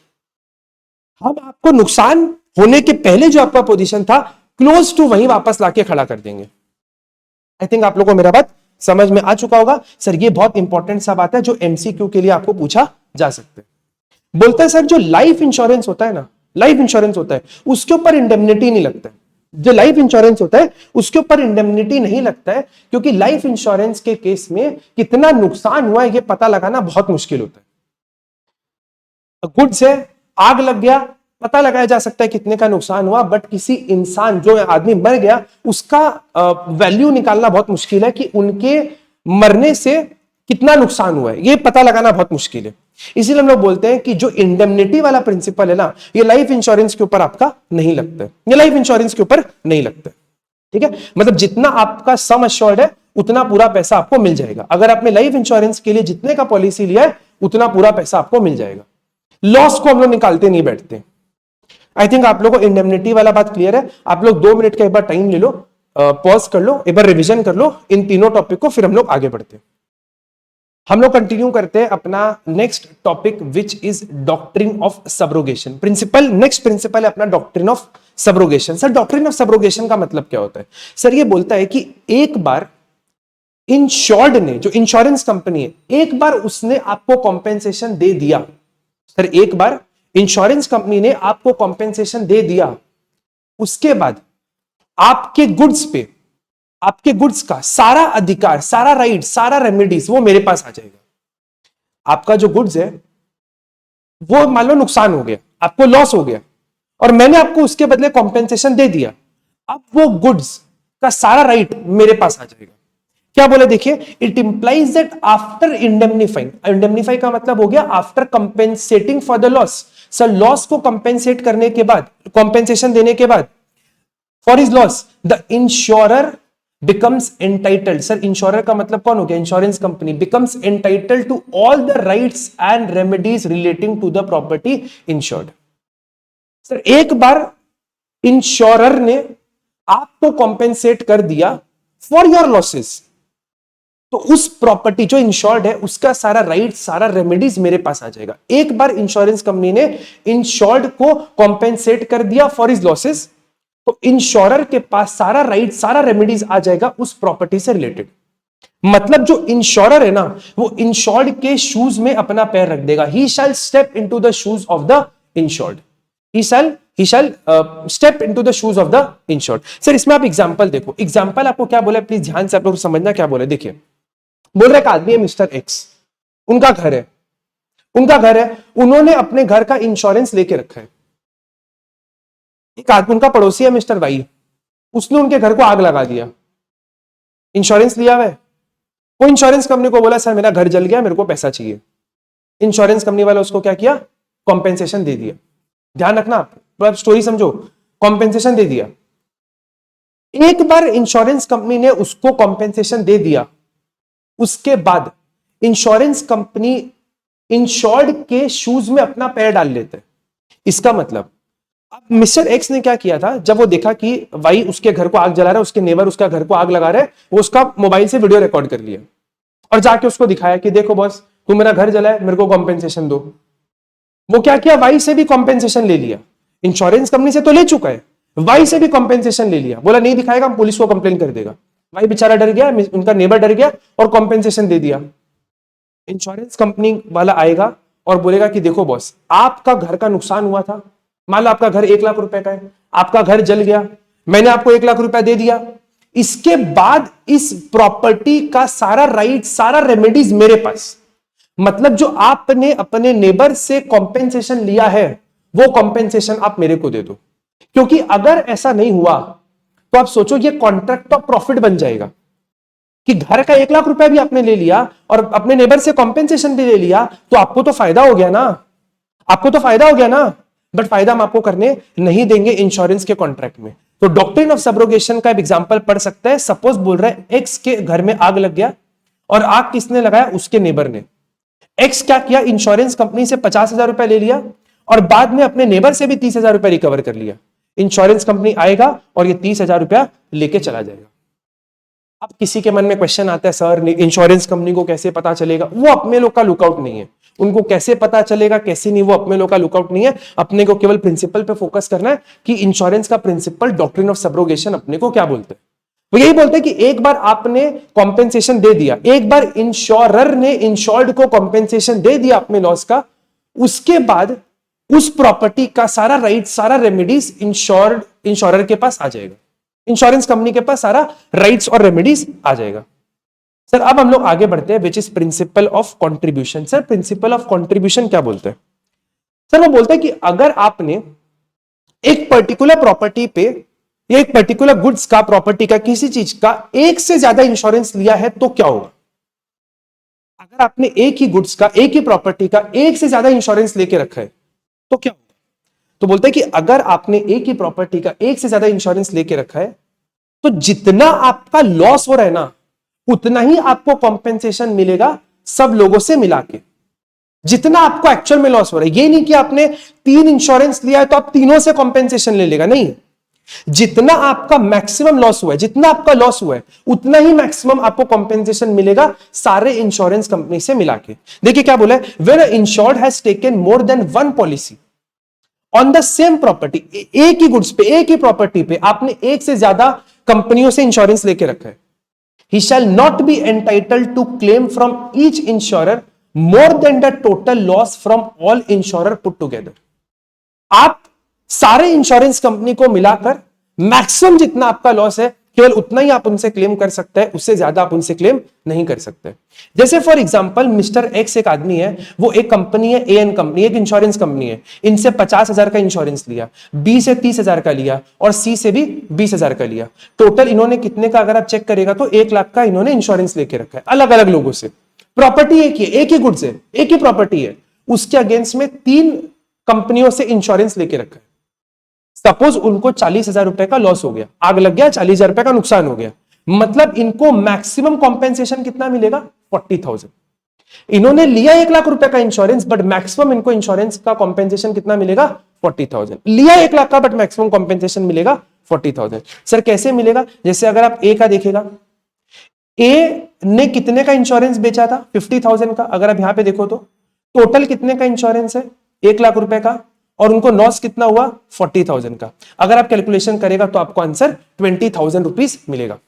हम आपको नुकसान होने के पहले जो आपका पोजीशन था क्लोज टू वहीं वापस लाके खड़ा कर देंगे। आई थिंक आप लोगों को मेरा बात समझ में आ चुका होगा। सर ये बहुत इंपॉर्टेंट सा बात है जो एमसीक्यू के लिए आपको पूछा जा सकता है। बोलता है सर जो लाइफ इंश्योरेंस होता है ना, लाइफ इंश्योरेंस होता है उसके ऊपर इंडेमनिटी नहीं लगता है। जो लाइफ इंश्योरेंस होता है उसके ऊपर इंडेमनिटी नहीं लगता है, क्योंकि लाइफ इंश्योरेंस के केस में कितना नुकसान हुआ है ये पता लगाना बहुत मुश्किल होता है। गुड्स है, आग लग गया, पता लगाया जा सकता है कितने का नुकसान हुआ, बट किसी इंसान, जो आदमी मर गया, उसका वैल्यू निकालना बहुत मुश्किल है कि उनके मरने से कितना नुकसान हुआ है, ये पता लगाना बहुत मुश्किल है। इसीलिए हम लोग बोलते हैं कि जो इंडेमनिटी वाला प्रिंसिपल है ना, ये लाइफ इंश्योरेंस के ऊपर आपका नहीं लगता है, ये लाइफ इंश्योरेंस के ऊपर नहीं लगता है। ठीक है, मतलब जितना आपका सम अश्योर्ड है उतना पूरा पैसा आपको मिल जाएगा। अगर आपने लाइफ इंश्योरेंस के लिए जितने का पॉलिसी लिया है उतना पूरा पैसा आपको मिल जाएगा। लॉस को हम लोग निकालते नहीं बैठते। आई थिंक आप लोगों को इंडेमनिटी वाला बात क्लियर है। आप लोग 2 मिनट का एक बार टाइम ले लो, पॉज कर लो, एक बार रिविजन कर लो इन तीनों टॉपिक को, फिर हम लोग आगे बढ़ते हैं। हम लोग कंटिन्यू करते हैं अपना next topic which is doctrine of subrogation. Next principle है अपना doctrine of subrogation. Sir doctrine of subrogation का मतलब क्या होता है? सर ये बोलता है कि एक बार इंश्योर्ड ने, जो इंश्योरेंस कंपनी है, एक बार उसने आपको कॉम्पेंसेशन दे दिया। सर एक बार इंश्योरेंस कंपनी ने आपको कॉम्पेंसेशन दे दिया, उसके बाद आपके गुड्स पे, आपके गुड्स का सारा अधिकार, सारा राइट, सारा रेमेडीज वो मेरे पास आ जाएगा। आपका जो गुड्स है वो मान लो नुकसान हो गया, आपको लॉस हो गया, और मैंने आपको उसके बदले कॉम्पेंसेशन दे दिया। अब वो गुड्स का सारा राइट मेरे पास आ जाएगा। क्या बोले देखिए, it implies that after indemnifying, indemnify का मतलब हो गया after compensating for the loss. Sir loss को कंपेंसेट करने के बाद, कॉम्पेंसेशन देने के बाद, for his loss the insurer becomes entitled. Sir insurer का मतलब कौन हो गया? Insurance company becomes entitled to all the rights and remedies relating to the property insured. Sir एक बार इंश्योरर ने आपको कॉम्पेंसेट कर दिया फॉर योर लॉसेस, तो उस प्रॉपर्टी जो इंश्योर्ड है उसका सारा राइट, सारा रेमेडीज मेरे पास आ जाएगा। एक बार इंश्योरेंस कंपनी ने इंश्योर्ड को कॉम्पेंसेट कर दिया फॉर हिज लॉसेस, तो इंश्योरर के पास सारा राइट, सारा रेमेडीज आ जाएगा उस प्रॉपर्टी से रिलेटेड। मतलब जो इंश्योरर है ना, वो इंश्योर्ड के शूज में अपना पैर रख देगा। He shall step into the shoes of the insured, he shall step into the shoes of the insured. Sir इसमें आप एग्जांपल देखो, एग्जांपल आपको क्या बोला है प्लीज ध्यान से आप लोग समझना क्या बोला। देखिए बोल रहा है एक आदमी है मिस्टर एक्स, उनका घर है, उन्होंने अपने घर का इंश्योरेंस लेके रखा है। एक आदमी, उनका पड़ोसी है मिस्टर वाई, उसने उनके घर को आग लगा दिया, इंश्योरेंस लिया हुआ है। वो इंश्योरेंस कंपनी को बोला सर मेरा घर जल गया, मेरे को पैसा चाहिए। इंश्योरेंस कंपनी वाला उसको क्या किया? कॉम्पेंसेशन दे दिया। ध्यान रखना, आप स्टोरी समझो, कॉम्पेंसेशन दे दिया। एक बार इंश्योरेंस कंपनी ने उसको कॉम्पेंसेशन दे दिया, उसके बाद इंश्योरेंस कंपनी इंश्योर्ड के शूज में अपना पैर डाल लेते हैं। इसका मतलब अब मिस्टर एक्स ने क्या किया था, जब वो देखा कि वाई उसके घर को आग जला रहा है, उसके नेबर उसका घर को आग लगा रहे हैं, वो उसका मोबाइल से वीडियो रिकॉर्ड कर लिया और जाके उसको दिखाया कि देखो बॉस, तू मेरा घर जला है, मेरे को कॉम्पेंसेशन दो। वो क्या किया, वाई से भी कॉम्पेंसेशन ले लिया। इंश्योरेंस कंपनी से तो ले चुका है, वाई से भी कॉम्पेंसेशन ले लिया। बोला नहीं दिखाएगा, हम पुलिस को कंप्लेन कर देगा। वाई बेचारा डर गया, उनका नेबर डर गया और कॉम्पेंसेशन दे दिया। इंश्योरेंस कंपनी वाला आएगा और बोलेगा कि देखो बॉस, आपका घर का नुकसान हुआ था, मान लो आपका घर 1 लाख रुपए का है, आपका घर जल गया, मैंने आपको 1 लाख रुपए दे दिया, इसके बाद इस प्रॉपर्टी का सारा राइट, सारा रेमेडीज मेरे पास। मतलब जो आपने अपने नेबर से कॉम्पेंसेशन लिया है, वो कॉम्पेंसेशन आप मेरे को दे दो। क्योंकि अगर ऐसा नहीं हुआ तो आप सोचो, ये कॉन्ट्रैक्ट ऑफ प्रॉफिट बन जाएगा कि घर का 1 लाख रुपए भी आपने ले लिया और अपने नेबर से कॉम्पेंसेशन भी ले लिया, तो आपको तो फायदा हो गया ना, आपको तो फायदा हो गया ना। बट फायदा हम आपको करने नहीं देंगे इंश्योरेंस के कॉन्ट्रैक्ट में। तो डॉक्ट्रिन ऑफ सब्रोगेशन का एक एग्जांपल पढ़ सकता है। सपोज बोल रहा है एक्स के घर में आग लग गया और आग किसने लगाया, उसके नेबर ने। एक्स क्या किया, इंश्योरेंस कंपनी से 50,000 रुपए ले लिया और बाद में अपने नेबर से भी 30,000 रुपए रिकवर कर लिया। इंश्योरेंस कंपनी आएगा और ये 30,000 रुपया लेके चला जाएगा। अब किसी के मन में क्वेश्चन आता है, सर इंश्योरेंस कंपनी को कैसे पता चलेगा? वो अपने लोग का लुकआउट नहीं है, उनको कैसे पता चलेगा कैसे नहीं, वो अपने लोग का लुकआउट नहीं है। अपने को केवल प्रिंसिपल पे फोकस करना है कि इंश्योरेंस का प्रिंसिपल, डॉक्ट्रिन ऑफ सब्रोगेशन अपने को क्या बोलते हैं। वो यही बोलते हैं कि एक बार आपने कॉम्पेंसेशन दे दिया, एक बार इंश्योरर ने इंश्योर्ड को कॉम्पेंसेशन दे दिया अपने लॉस का, उसके बाद उस प्रॉपर्टी का सारा राइट, सारा रेमेडीज इंश्योरर के पास आ जाएगा, इंश्योरेंस कंपनी के पास सारा राइट्स और रेमेडीज आ जाएगा। सर अब हम लोग आगे बढ़ते हैं, which is principle of contribution. Sir principle of contribution क्या बोलते हैं? सर वो बोलते हैं कि अगर आपने एक पर्टिकुलर प्रॉपर्टी पे या एक पर्टिकुलर गुड्स का, प्रॉपर्टी का, किसी चीज का एक से ज्यादा इंश्योरेंस लिया है तो क्या होगा? अगर आपने एक ही गुड्स का, एक ही प्रॉपर्टी का एक से ज्यादा इंश्योरेंस लेके रखा है तो क्या होगा? तो बोलते हैं कि अगर आपने एक ही प्रॉपर्टी का एक से ज्यादा इंश्योरेंस लेके रखा है तो जितना आपका लॉस हो रहा है ना, उतना ही आपको कॉम्पेंसेशन मिलेगा सब लोगों से मिला के। जितना आपको एक्चुअल में लॉस हो रहा है, ये नहीं कि आपने 3 इंश्योरेंस लिया है तो आप तीनों से कॉम्पेंसेशन ले लेगा, नहीं। जितना आपका मैक्सिमम लॉस हुआ है, जितना आपका लॉस हुआ है, उतना ही मैक्सिमम आपको कॉम्पेंसेशन मिलेगा सारे इंश्योरेंस कंपनी से मिला के। देखिए क्या बोला है, when insured has taken more than 1 policy on the same property, एक ही गुड्स पे, एक ही प्रॉपर्टी पे आपने एक से ज्यादा कंपनियों से इंश्योरेंस लेके रखा है, he shall not be entitled to claim from each insurer more than the total loss from all insurer put together। आप सारे इंश्योरेंस कंपनी को मिलाकर मैक्सिमम जितना आपका लॉस है, केवल उतना ही आप उनसे क्लेम कर सकते हैं, उससे ज्यादा आप उनसे क्लेम नहीं कर सकते। जैसे फॉर एग्जांपल मिस्टर एक्स एक आदमी है, वो एक कंपनी है, एएन कंपनी, एक इंश्योरेंस कंपनी है, इनसे 50,000 का इंश्योरेंस लिया, बी से 30,000 का लिया और सी से भी 20,000 का लिया। टोटल इन्होंने कितने का अगर आप चेक करेगा तो 1 लाख का इन्होंने इंश्योरेंस लेके रखा है अलग अलग लोगों से। प्रॉपर्टी एक ही है, एक ही गुड्स है, एक ही प्रॉपर्टी है, उसके अगेंस्ट में 3 कंपनियों से इंश्योरेंस लेके रखा है। सपोज उनको 40,000 रुपए का लॉस हो गया, आग लग गया, 40,000 रुपए का नुकसान हो गया, मतलब इनको मैक्सिमम कॉम्पेंसेशन कितना मिलेगा? 40,000। इन्होंने लिया 1 लाख रुपए का इंश्योरेंस, बट मैक्सिमम इनको इंश्योरेंस का कॉम्पेंसेशन कितना मिलेगा? 40,000। लिया 1 लाख का, बट मैक्सिमम कॉम्पेंसेशन मिलेगा 40,000। सर कैसे मिलेगा? जैसे अगर आप ए का देखेगा, ए ने कितने का इंश्योरेंस बेचा था? 50,000 का। अगर आप यहां पे देखो तो टोटल कितने का इंश्योरेंस है? 1 लाख रुपए का, और उनको लॉस कितना हुआ? 40,000 का। अगर आप कैलकुलेशन करेगा तो आपको आंसर 20,000 रुपीज मिलेगा।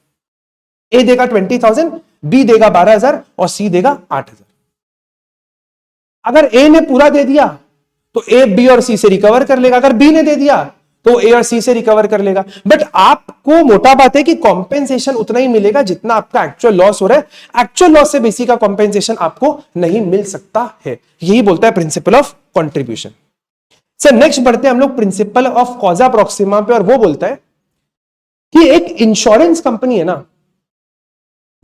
ए देगा 20,000, बी देगा 12,000 और सी देगा 8,000। अगर ए ने पूरा दे दिया तो ए बी और सी से रिकवर कर लेगा, अगर बी ने दे दिया तो ए और सी से रिकवर कर लेगा। बट आपको मोटा बात है कि कॉम्पेंसेशन उतना ही मिलेगा जितना आपका एक्चुअल लॉस हो रहा है। एक्चुअल लॉस से बेसी का कॉम्पेंसेशन आपको नहीं मिल सकता है। यही बोलता है principle of contribution. Sir next बढ़ते हैं हम लोग प्रिंसिपल ऑफ कॉजा प्रॉक्सिमा पे, और वो बोलता है कि एक इंश्योरेंस कंपनी है ना,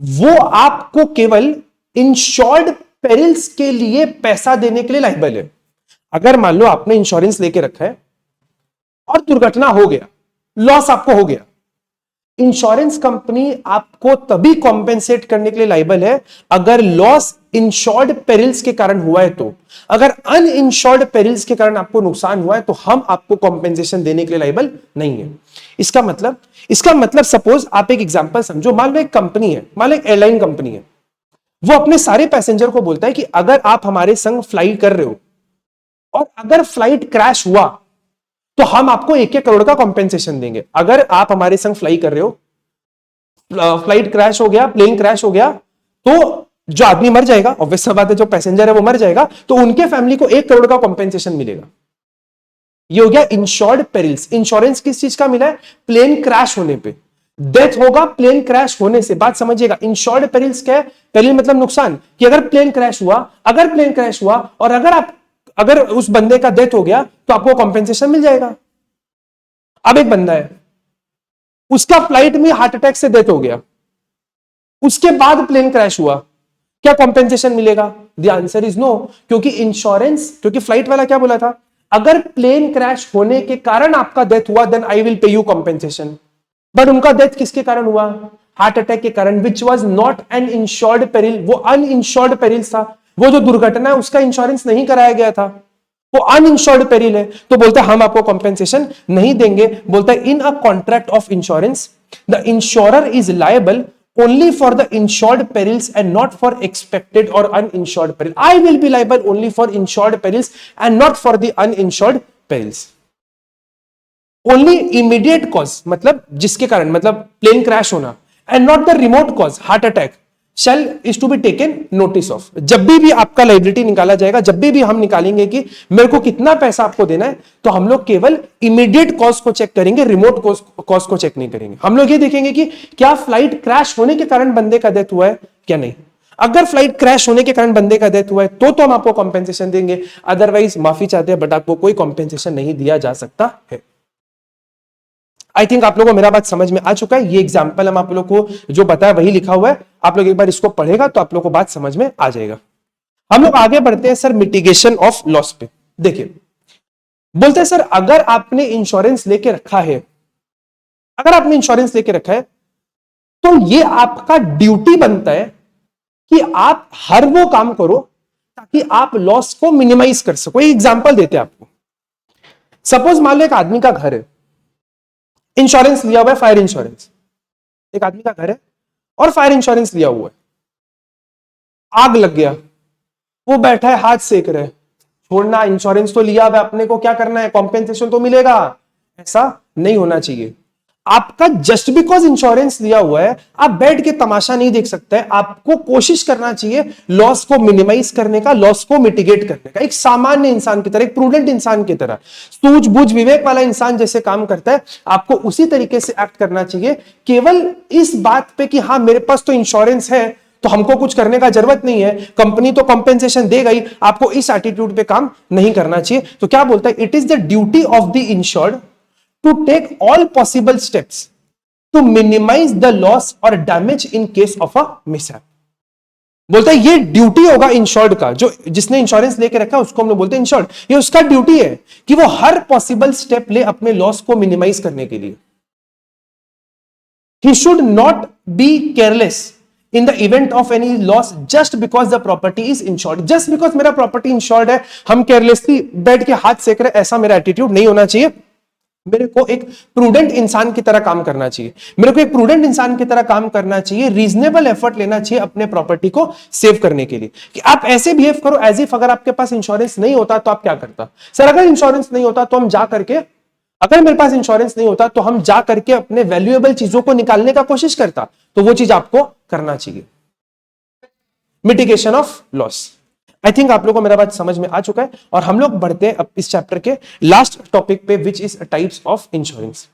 वो आपको केवल इंश्योर्ड पेरिल्स के लिए पैसा देने के लिए लायबल है। अगर मान लो आपने इंश्योरेंस लेके रखा है और दुर्घटना हो गया, लॉस आपको हो गया, इंश्योरेंस कंपनी आपको तभी कॉम्पेंसेट करने के लिए लायबल है अगर लॉस इंश्योर्ड पेरिल्स के कारण हुआ है। तो अगर अनइंश्योर्ड पेरिल्स के कारण आपको नुकसान हुआ है तो हम आपको कॉम्पेंसेशन देने के लिए लायबल नहीं है। इसका मतलब सपोज आप एक एग्जांपल समझो, मान लो एक कंपनी है, मान लो एक एयरलाइन कंपनी है, वो अपने सारे पैसेंजर को बोलता है कि अगर आप हमारे संग फ्लाइट कर रहे हो और अगर फ्लाइट क्रैश हुआ तो हम आपको 1-1 करोड़ का कॉम्पेंसेशन देंगे। अगर आप हमारे संग फ्लाई कर रहे हो, फ्लाइट क्रैश हो गया, प्लेन क्रैश हो गया, तो जो आदमी मर जाएगा, ऑब्वियस सी बात है, जो पैसेंजर है वो मर जाएगा, तो उनके फैमिली को 1 करोड़ का कॉम्पेंसेशन मिलेगा। ये हो गया इंश्योर्ड पेरिल्स। इंश्योरेंस किस चीज का मिला है? प्लेन क्रैश होने पे, डेथ होगा प्लेन क्रैश होने से। बात समझिएगा, इंश्योर्ड पेरिल्स क्या है? पेरिल मतलब नुकसान, कि अगर प्लेन क्रैश हुआ और अगर उस बंदे का डेथ हो गया तो आपको कॉम्पेंसेशन मिल जाएगा। अब एक बंदा है, उसका फ्लाइट में हार्ट अटैक से डेथ हो गया, उसके बाद प्लेन क्रैश हुआ, क्या कॉम्पेंसेशन मिलेगा? द आंसर इज नो, क्योंकि फ्लाइट वाला क्या बोला था? अगर प्लेन क्रैश होने के कारण आपका डेथ हुआ then I will pay you compensation. But उनका डेथ किसके कारण हुआ? हार्ट अटैक के कारण, which was not an insured peril, वो अनइंश्योर्ड पेरिल था। वो जो दुर्घटना है उसका इंश्योरेंस नहीं कराया गया था, वो अनइंश्योर्ड पेरिल है, तो बोलता है हम आपको कॉम्पेंसेशन नहीं देंगे। बोलता है in a contract of insurance the insurer is liable only for the insured perils and not for expected or uninsured peril. I will be liable only for insured perils and not for the uninsured perils. Only immediate cause, मतलब जिसके कारण, मतलब प्लेन क्रैश होना, and not the remote cause, heart attack, shall is to be taken notice of. जब भी आपका लाइबिलिटी निकाला जाएगा, जब भी हम निकालेंगे कि मेरे को कितना पैसा आपको देना है, तो हम लोग केवल इमीडिएट कॉज को चेक करेंगे, रिमोट कॉज को चेक नहीं करेंगे। हम लोग ये देखेंगे कि क्या फ्लाइट क्रैश होने के कारण बंदे का डेथ हुआ है क्या नहीं। अगर फ्लाइट क्रैश होने के कारण बंदे का डेथ हुआ है तो हम आपको कॉम्पेंसेशन देंगे, अदरवाइज माफी चाहते हैं बट आपको कोई कॉम्पेंसेशन नहीं दिया जा सकता है। आई थिंक आप लोगों को मेरा बात समझ में आ चुका है। ये एग्जाम्पल हम आप लोग को जो बताया वही लिखा हुआ है, आप लोग एक बार इसको पढ़ेगा तो आप लोग को बात समझ में आ जाएगा। हम लोग आगे बढ़ते हैं सर मिटिगेशन ऑफ लॉस पे। देखिए बोलते हैं सर अगर आपने इंश्योरेंस लेके रखा है, तो ये आपका ड्यूटी बनता है कि आप हर वो काम करो ताकि आप लॉस को मिनिमाइज कर सको। एक एग्जांपल देते हैं आपको। सपोज मान लो एक आदमी का घर है, इंश्योरेंस लिया हुआ है, फायर इंश्योरेंस। एक आदमी का घर है और फायर इंश्योरेंस लिया हुआ है, आग लग गया, वो बैठा है हाथ सेक रहे, छोड़ना, इंश्योरेंस तो लिया हुआ है, अपने को क्या करना है, कॉम्पेंसेशन तो मिलेगा। ऐसा नहीं होना चाहिए। आपका जस्ट बिकॉज इंश्योरेंस लिया हुआ है आप बैठ के तमाशा नहीं देख सकते हैं, आपको कोशिश करना चाहिए लॉस को मिनिमाइज करने का, लॉस को मिटिगेट करने का। एक सामान्य इंसान की तरह, एक प्रूडेंट इंसान की तरह, सूझबूझ विवेक वाला इंसान जैसे काम करता है, आपको उसी तरीके से एक्ट करना चाहिए। केवल इस बात पे कि हाँ मेरे पास तो इंश्योरेंस है तो हमको कुछ करने का जरूरत नहीं है, कंपनी तो कॉम्पेंसेशन देगा ही, आपको इस एटीट्यूड पे काम नहीं करना चाहिए। तो क्या बोलता है, it is the duty of the insured to take all possible steps to minimize the loss or damage in case of a mishap। बोलता है ये ड्यूटी होगा इंश्योर्ड का, जो जिसने इंश्योरेंस लेके रखा है उसको हम लोग बोलते हैं इंश्योर्ड। ये उसका ड्यूटी है कि वो हर पॉसिबल स्टेप ले अपने लॉस को मिनिमाइज करने के लिए। He should not be careless in the event of any loss just because the property is insured। just because मेरा प्रॉपर्टी इंश्योर्ड है हम केयरलेसली बैठ के हाथ सेक रहे, ऐसा मेरा एटीट्यूड नहीं होना चाहिए। मेरे को एक प्रूडेंट इंसान की तरह काम करना चाहिए, रीजनेबल एफर्ट लेना चाहिए अपने प्रॉपर्टी को सेव करने के लिए। कि आप ऐसे बिहेव करो एज इफ अगर आपके पास इंश्योरेंस नहीं होता तो आप क्या करता। सर अगर इंश्योरेंस नहीं होता तो हम जा करके, अगर मेरे पास इंश्योरेंस नहीं होता तो हम जा करके अपने वैल्यूएबल चीजों को निकालने का कोशिश करता, तो वो चीज आपको करना चाहिए। Mitigation of loss. I think आप लोगों को मेरा बात समझ में आ चुका है और हम लोग बढ़ते हैं अब इस चैप्टर के लास्ट टॉपिक पे, which is types of insurance.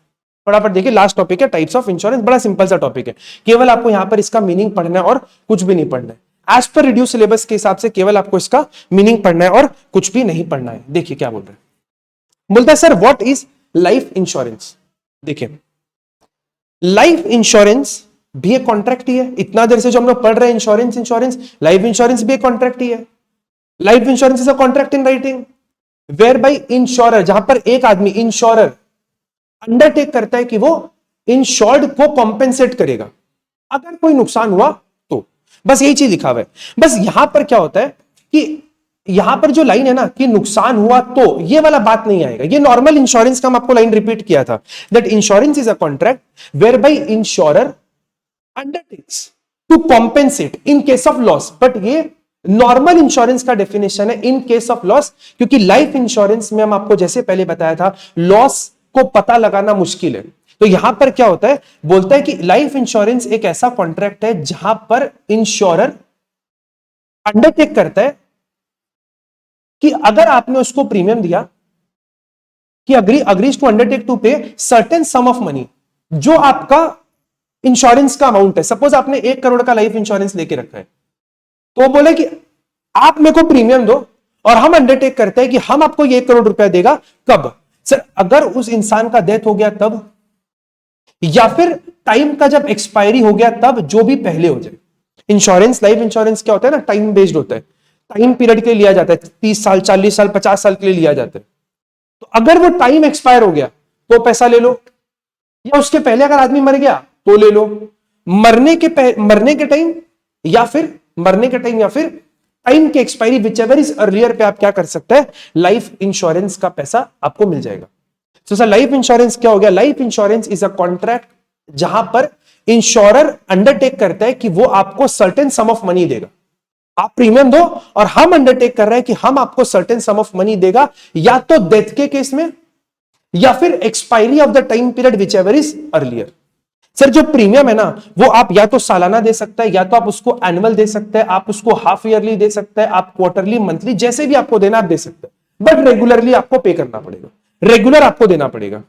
फटाफट देखिए, लास्ट टॉपिक है टाइप्स ऑफ इंश्योरेंस। बड़ा सिंपल सा टॉपिक है, केवल आपको यहां पर इसका मीनिंग पढ़ना है और कुछ भी नहीं पढ़ना है। एज पर रिड्यूस सिलेबस के हिसाब से केवल आपको इसका मीनिंग पढ़ना है और कुछ भी नहीं पढ़ना है। देखिए क्या बोल रहे हैं, बोलता है sir what is life insurance. देखिए लाइफ इंश्योरेंस भी एक कॉन्ट्रैक्ट ही है। इतना देर से जो हम लोग पढ़ रहे हैं इंश्योरेंस, लाइफ इंश्योरेंस भी एक कॉन्ट्रैक्ट ही है। Life insurance is a contract in writing. Whereby insurer, जहां पर एक आदमी इंश्योरर अंडरटेक करता है कि वो इंश्योर्ड को कॉम्पेंसेट करेगा अगर कोई नुकसान हुआ तो। बस यही चीज लिखा हुआ है। बस यहां पर क्या होता है कि यहां पर जो लाइन है ना कि नुकसान हुआ तो, ये वाला बात नहीं आएगा। ये नॉर्मल इंश्योरेंस का हम आपको लाइन रिपीट किया था, that insurance is a contract whereby insurer undertakes to compensate in case of loss. But ये नॉर्मल इंश्योरेंस का डेफिनेशन है इन केस ऑफ लॉस, क्योंकि लाइफ इंश्योरेंस में हम आपको जैसे पहले बताया था लॉस को पता लगाना मुश्किल है। तो यहां पर क्या होता है, बोलता है कि लाइफ इंश्योरेंस एक ऐसा कॉन्ट्रैक्ट है जहां पर इंश्योरर अंडरटेक करता है कि अगर आपने उसको प्रीमियम दिया कि अग्रीज टू अंडरटेक टू पे सर्टेन सम ऑफ मनी, जो आपका इंश्योरेंस का अमाउंट है। सपोज आपने 1 करोड़ का लाइफ इंश्योरेंस लेके रखा है, तो वो बोले कि आप मेरे को प्रीमियम दो और हम अंडरटेक करते हैं कि हम आपको ये 1 करोड़ रुपया देगा। कब सर? अगर उस इंसान का डेथ हो गया तब, या फिर टाइम का जब एक्सपायरी हो गया तब, जो भी पहले हो जाए। इंश्योरेंस, लाइफ इंश्योरेंस क्या होता है ना, टाइम बेस्ड होता है, टाइम पीरियड के लिए लिया जाता है, 30 साल 40 साल 50 साल के लिए लिया जाता है। तो अगर वो टाइम एक्सपायर हो गया तो पैसा ले लो, या उसके पहले अगर आदमी मर गया तो ले लो। मरने के टाइम या फिर टाइम के एक्सपायरी, विचएवर इज अर्लियर पे आप क्या कर सकते हैं, लाइफ इंश्योरेंस का पैसा आपको मिल जाएगा। तो सर लाइफ इंश्योरेंस क्या हो गया? Life insurance is a contract जहां पर इंश्योरर अंडरटेक करता है कि वो आपको सर्टेन सम ऑफ मनी देगा। आप प्रीमियम दो और हम अंडरटेक कर रहे हैं कि हम आपको सर्टेन सम ऑफ मनी देगा, या तो डेथ के केस में या फिर expiry of the time period which ever is earlier. Sir जो प्रीमियम है ना, वो आप या तो सालाना दे सकते हैं, या तो आप उसको एनुअल दे सकते हैं, आप उसको हाफ ईयरली दे सकते हैं, आप क्वार्टरली, मंथली, जैसे भी आपको देना आप दे सकते हैं। बट रेगुलरली आपको पे करना पड़ेगा, रेगुलर आपको देना पड़ेगा।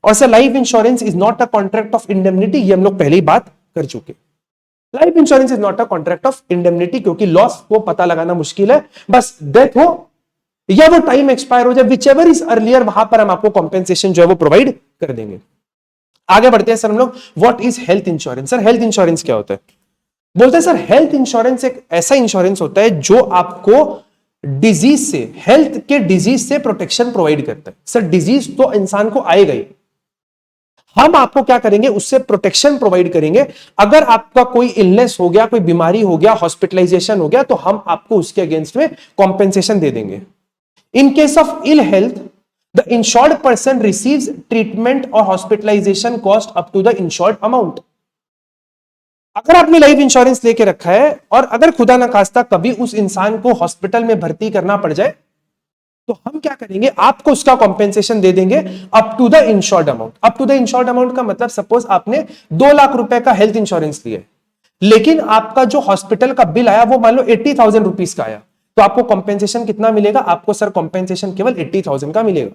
और sir life insurance is not a contract of indemnity, ये हम लोग पहले ही बात कर चुके। Life insurance is not a contract of indemnity, क्योंकि लॉस को पता लगाना मुश्किल है। बस डेथ हो या वो टाइम एक्सपायर हो जाए, विचएवर इज अर्लियर, वहां पर हम आपको कॉम्पेंसेशन जो है वो प्रोवाइड कर देंगे। आगे बढ़ते हैं सर हम लोग, what is health insurance? Sir health insurance क्या होता है? बोलते हैं सर हेल्थ इंश्योरेंस एक ऐसा इंश्योरेंस होता है जो आपको डिजीज से, हेल्थ के डिजीज से प्रोटेक्शन प्रोवाइड करता है। सर डिजीज तो इंसान को आएगा ही, हम आपको क्या करेंगे, उससे प्रोटेक्शन प्रोवाइड करेंगे। अगर आपका कोई इलनेस हो गया, कोई बीमारी हो गया, हॉस्पिटलाइजेशन हो गया, तो हम आपको उसके अगेंस्ट में कॉम्पेंसेशन दे देंगे। In case of ill health, the insured person receives treatment और hospitalisation cost up to the insured amount. अगर आपने लाइफ इंश्योरेंस लेके रखा है और अगर खुदा ना खास्ता कभी उस इंसान को हॉस्पिटल में भर्ती करना पड़ जाए, तो हम क्या करेंगे, आपको उसका कॉम्पेंसेशन दे देंगे up to the insured amount. Up to the insured amount का मतलब, सपोज आपने 2 लाख रुपए का हेल्थ इंश्योरेंस लिया, लेकिन आपका जो हॉस्पिटल का बिल आया वो मान लो 80,000 रुपीज का आया, तो आपको कॉम्पेंसेशन कितना मिलेगा? आपको सर कॉम्पेंसेशन केवल 80,000 का मिलेगा।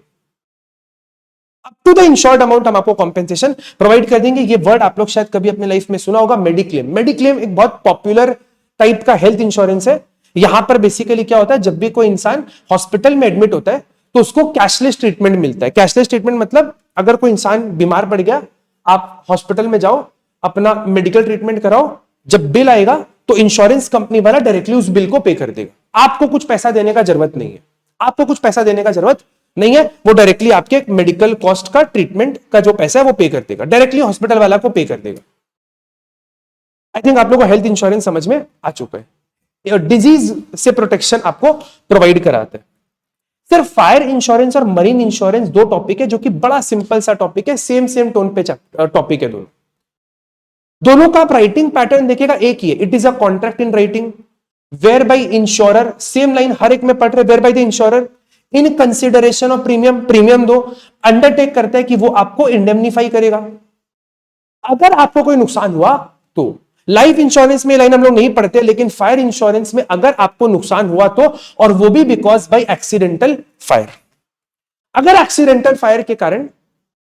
Up to the insured amount हम आपको कॉम्पेंसेशन प्रोवाइड कर देंगे। ये वर्ड आप लोग शायद कभी अपने लाइफ में सुना होगा, मेडिक्लेम। मेडिक्लेम एक बहुत पॉपुलर टाइप का हेल्थ इंश्योरेंस है। यहां पर बेसिकली क्या होता है, जब भी कोई इंसान हॉस्पिटल में एडमिट होता है तो उसको कैशलेस ट्रीटमेंट मिलता है। कैशलेस ट्रीटमेंट मतलब अगर कोई इंसान बीमार पड़ गया, आप हॉस्पिटल में जाओ, अपना मेडिकल ट्रीटमेंट कराओ, जब बिल आएगा तो इंश्योरेंस कंपनी वाला डायरेक्टली उस बिल को पे कर देगा। आपको कुछ पैसा देने का जरूरत नहीं है, आपको कुछ पैसा देने का जरूरत नहीं है, वो डायरेक्टली आपके मेडिकल कॉस्ट का, ट्रीटमेंट का जो पैसा है वो पे कर देगा, डायरेक्टली हॉस्पिटल वाला को पे कर देगा। आई थिंक आप लोगों को हेल्थ इंश्योरेंस समझ में आ चुका है। डिजीज से प्रोटेक्शन आपको प्रोवाइड कराता है। सिर्फ फायर इंश्योरेंस और मरीन इंश्योरेंस 2 टॉपिक है, जो कि बड़ा सिंपल सा टॉपिक है, सेम टोन पे टॉपिक है। दोनों का आप राइटिंग पैटर्न देखेगा एक ही है, it is a contract in writing whereby insurer, same line हर एक में पढ़ रहे, whereby the insurer in consideration of premium, premium दो, अंडरटेक करता है कि वो आपको इंडेमनीफाई करेगा अगर आपको कोई नुकसान हुआ तो। लाइफ इंश्योरेंस में लाइन हम लोग नहीं पढ़ते, लेकिन फायर इंश्योरेंस में अगर आपको नुकसान हुआ तो, और वो भी बिकॉज बाय एक्सीडेंटल फायर। अगर एक्सीडेंटल फायर के कारण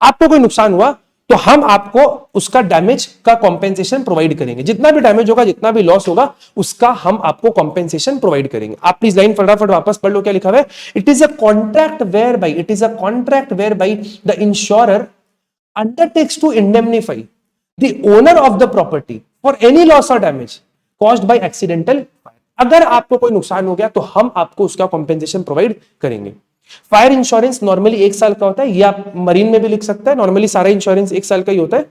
आपको कोई नुकसान हुआ तो हम आपको उसका डैमेज का कॉम्पेंसेशन प्रोवाइड करेंगे। जितना भी डैमेज होगा, जितना भी लॉस होगा, उसका हम आपको कॉम्पेंसेशन प्रोवाइड करेंगे। आप प्लीज लाइन फटाफट वापस पढ़ लो, क्या लिखा हुआ है, it is a contract whereby, it is a contract whereby the insurer undertakes to indemnify the owner of the property for any loss और damage caused by accidental fire. अगर आपको कोई नुकसान हो गया तो हम आपको उसका कॉम्पेंसेशन प्रोवाइड करेंगे। फायर इंश्योरेंस नॉर्मली 1 साल का होता है, ये आप मरीन में भी लिख सकते हैं, नॉर्मली सारा इंश्योरेंस 1 साल का ही होता है।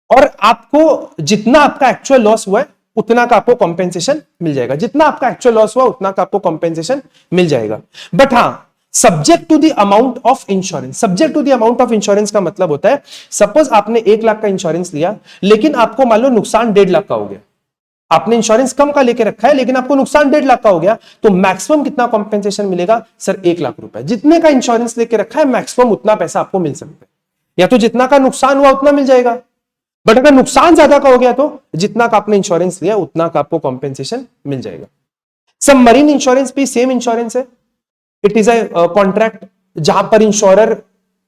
और आपको जितना आपका एक्चुअल लॉस हुआ है उतना का आपको कॉम्पेंसेशन मिल जाएगा, जितना आपका एक्चुअल लॉस हुआ उतना का आपको कॉम्पेंसेशन मिल जाएगा। बट हाँ, subject to the amount of insurance. Subject to the amount of insurance का मतलब होता है, सपोज आपने 1 लाख का इंश्योरेंस लिया, लेकिन आपको मान लो नुकसान 1.5 लाख का हो गया। आपने इंश्योरेंस कम का लेके रखा है लेकिन आपको नुकसान 1.5 लाख का हो गया, तो मैक्सिमम कितना कॉम्पेंसेशन मिलेगा सर? 1 लाख रुपए। जितने का इंश्योरेंस लेके रखा है मैक्सिमम उतना पैसा आपको मिल सकता है, या तो जितना का नुकसान हुआ उतना मिल जाएगा, बट अगर नुकसान ज्यादा का हो गया तो जितना का आपने इंश्योरेंस लिया उतना का आपको कॉम्पेंसेशन मिल जाएगा। सबमरीन इंश्योरेंस भी सेम इंश्योरेंस है। इट इज अ कॉन्ट्रैक्ट जहां पर इंश्योरर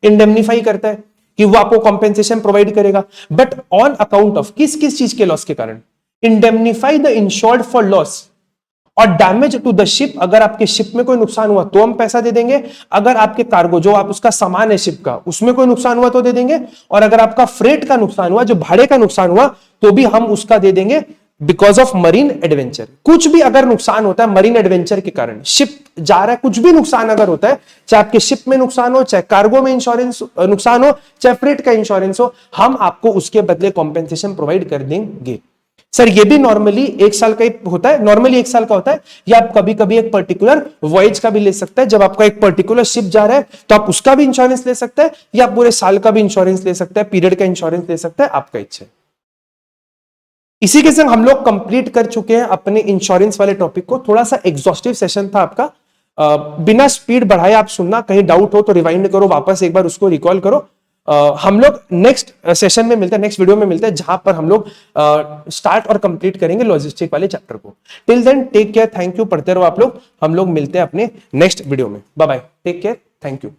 इंडेमनीफाई करता है कि वो आपको कॉम्पेंसेशन प्रोवाइड करेगा, बट ऑन अकाउंट ऑफ किस किस चीज के लॉस के कारण? Indemnify the insured for loss और डैमेज टू द शिप। अगर आपके शिप में कोई नुकसान हुआ तो हम पैसा दे देंगे, अगर आपके कार्गो जो आप उसका सामान है शिप का उसमें कोई नुकसान हुआ तो दे देंगे, और अगर आपका फ्रेट का नुकसान हुआ, जो भाड़े का नुकसान हुआ, तो भी हम उसका दे देंगे बिकॉज ऑफ मरीन एडवेंचर। कुछ भी अगर नुकसान होता है मरीन एडवेंचर के कारण, शिप जा रहा है, कुछ भी नुकसान अगर होता है, चाहे आपके शिप में नुकसान हो, चाहे कार्गो में इंश्योरेंस नुकसान हो, चाहे फ्रेट का इंश्योरेंस हो, हम आपको उसके बदले कॉम्पेंसेशन प्रोवाइड कर देंगे। सर ये भी नॉर्मली 1 साल का ही होता है, नॉर्मली 1 साल का होता है, या आप कभी कभी एक पर्टिकुलर वॉयज का भी ले सकते हैं। जब आपका एक पर्टिकुलर शिप जा रहा है तो आप उसका भी इंश्योरेंस ले सकते हैं, या आप पूरे साल का भी इंश्योरेंस ले सकते हैं, पीरियड का इंश्योरेंस ले सकते हैं, आपका इच्छा है। इसी के संग हम लोग कंप्लीट कर चुके हैं अपने इंश्योरेंस वाले टॉपिक को। थोड़ा सा एग्जॉस्टिव सेशन था आपका, बिना स्पीड बढ़ाए आप सुनना, कहीं डाउट हो तो रिवाइंड करो, वापस एक बार उसको रिकॉल करो। हम लोग नेक्स्ट सेशन में मिलते हैं, नेक्स्ट वीडियो में मिलते हैं, जहां पर हम लोग स्टार्ट और कंप्लीट करेंगे लॉजिस्टिक वाले चैप्टर को। Till then take care, thank you, पढ़ते रहो आप लोग। हम लोग मिलते हैं अपने नेक्स्ट वीडियो में। Bye bye, take care, thank you.